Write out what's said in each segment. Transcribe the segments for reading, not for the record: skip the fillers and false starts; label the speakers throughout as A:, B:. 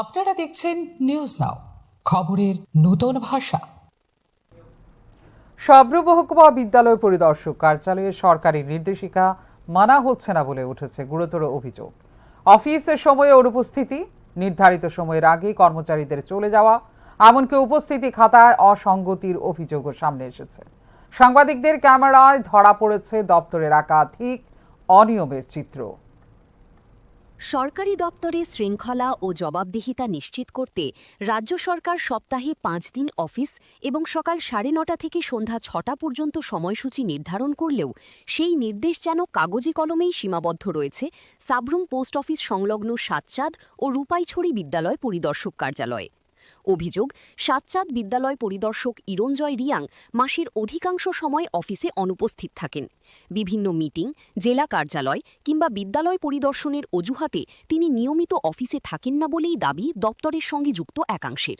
A: আপনারা দেখছেন news now, খবরের নতুন ভাষা।
B: সাব্রু মহকুমা বিদ্যালয় পরিদর্শক কার্যালয়ে সরকারি নির্দেশিকা মানা হচ্ছে না বলে উঠেছে গুরুতর অভিযোগ। অফিসের সময়ে অনুপস্থিতি, নির্ধারিত সময়ের আগেই কর্মচারীদের চলে যাওয়া, এমনকি উপস্থিতি খাতায় অসঙ্গতির অভিযোগও সামনে এসেছে। সাংবাদিকদের ক্যামেরায় ধরা পড়েছে দপ্তরের একাধিক অনিয়মের চিত্র।
C: সরকারি দপ্তরে শৃঙ্খলা ও জবাবদিহিতা নিশ্চিত করতে রাজ্য সরকার সপ্তাহে 5 দিন অফিস এবং সকাল 9:30 থেকে সন্ধ্যা 6টা পর্যন্ত সময়সূচি নির্ধারণ করলেও সেই নির্দেশ যেন কাগজে কলমেই সীমাবদ্ধ রয়েছে সাব্রুং পোস্ট অফিস সংলগ্ন সাতচাঁদ ও রূপাইছড়ি বিদ্যালয় পরিদর্শক কার্যালয়ে। অভিযোগ, সাতচাঁদ বিদ্যালয় পরিদর্শক ইরঞ্জয় রিয়াং মাসের অধিকাংশ সময় অফিসে অনুপস্থিত থাকেন। বিভিন্ন মিটিং, জেলা কার্যালয় কিংবা বিদ্যালয় পরিদর্শনের অজুহাতে তিনি নিয়মিত অফিসে থাকেন না বলেই দাবি দপ্তরের সঙ্গে যুক্ত একাংশের।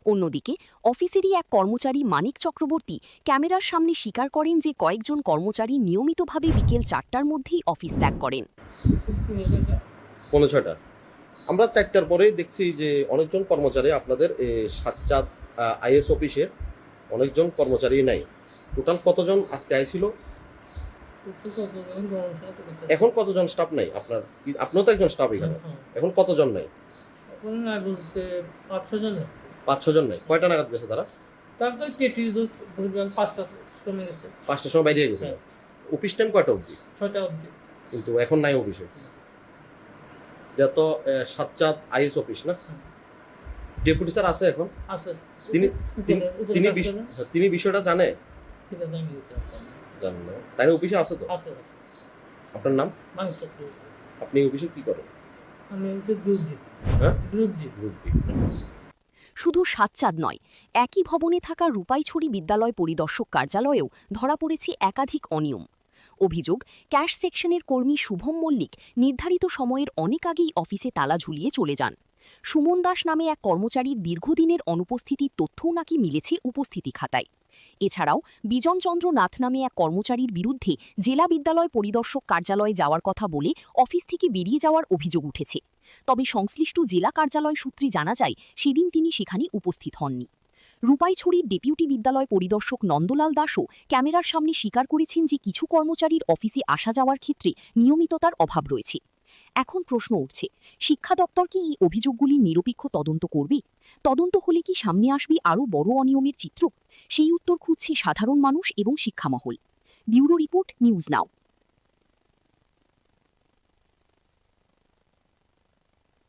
C: অন্যদিকে অফিসেরই এক কর্মচারী মানিক চক্রবর্তী ক্যামেরার সামনে স্বীকার করেন যে কয়েকজন কর্মচারী নিয়মিতভাবে বিকেল 4টার মধ্যেই অফিস ত্যাগ করেন।
D: 6:45 আমরা 4টার পরেই দেখছি যে অনেকজন কর্মচারী আপনাদের সাতচাঁদ আইএস অফিসের অনেকজন কর্মচারী নাই। টোটাল কতজন আজকে আইছিল? এখন কতজন স্টাফ নাই? আপনিও তো একজন স্টাফ এখানে। এখন কতজন নাই? 5-6 জন নাই। কয়টা নাগাদ গেছে তারা? 5টার সময় বাইরে গেছে। অফিস টাইম কয়টা অবধি?
E: 6টা অবধি।
D: কিন্তু এখন নাই অফিসে। এটা তো সাতচাঁদ আইএস অফিস না? ডেপুটি স্যার আছে এখন?
E: আছে।
D: তিনি বিষয়টা জানে?
E: ঠিক আছে, আমি
D: জানেন না? তাই অফিসে আছে তো?
E: আছে।
D: আপনার নাম?
E: মানিক চক্রবর্তী।
D: আপনি অফিসে কি করেন?
E: আমি গ্রুপ ডি।
D: হ্যাঁ?
E: Group D.
C: শুধু সাতচাঁদ নয়, একই ভবনে থাকা রূপাইছড়ি বিদ্যালয় পরিদর্শক কার্যালয়েও ধরা পড়েছে একাধিক অনিয়ম। অভিযোগ, ক্যাশ সেকশনের কর্মী শুভম মল্লিক নির্ধারিত সময়ের অনেক আগেই অফিসে তালা ঝুলিয়ে চলে যান। সুমন দাস নামে এক কর্মচারীর দীর্ঘদিনের অনুপস্থিতির তথ্যও নাকি মিলেছে উপস্থিতি খাতায়। এছাড়াও বিজনচন্দ্র নাথ নামে এক কর্মচারীর বিরুদ্ধে জেলা বিদ্যালয় পরিদর্শক কার্যালয়ে যাওয়ার কথা বলে অফিস থেকে বেরিয়ে যাওয়ার অভিযোগ উঠেছে। তবে সংশ্লিষ্ট জেলা কার্যালয় সূত্রে জানা যায় সেদিন তিনি সেখানে উপস্থিত হননি। রূপাইছড়ির ডেপুটি বিদ্যালয় পরিদর্শক নন্দলাল দাসও ক্যামেরার সামনে স্বীকার করেছেন যে কিছু কর্মচারীর অফিসে আসা যাওয়ার ক্ষেত্রে নিয়মিততার অভাব রয়েছে। এখন প্রশ্ন উঠছে, শিক্ষা দপ্তর কি এই অভিযোগগুলি নিরপেক্ষ তদন্ত করবে? তদন্ত হলে কি সামনে আসবে আরও বড় অনিয়মের চিত্র? সেই উত্তর খুঁজছে সাধারণ মানুষ এবং শিক্ষামহল। ব্যুরো রিপোর্ট, নিউজ নাও।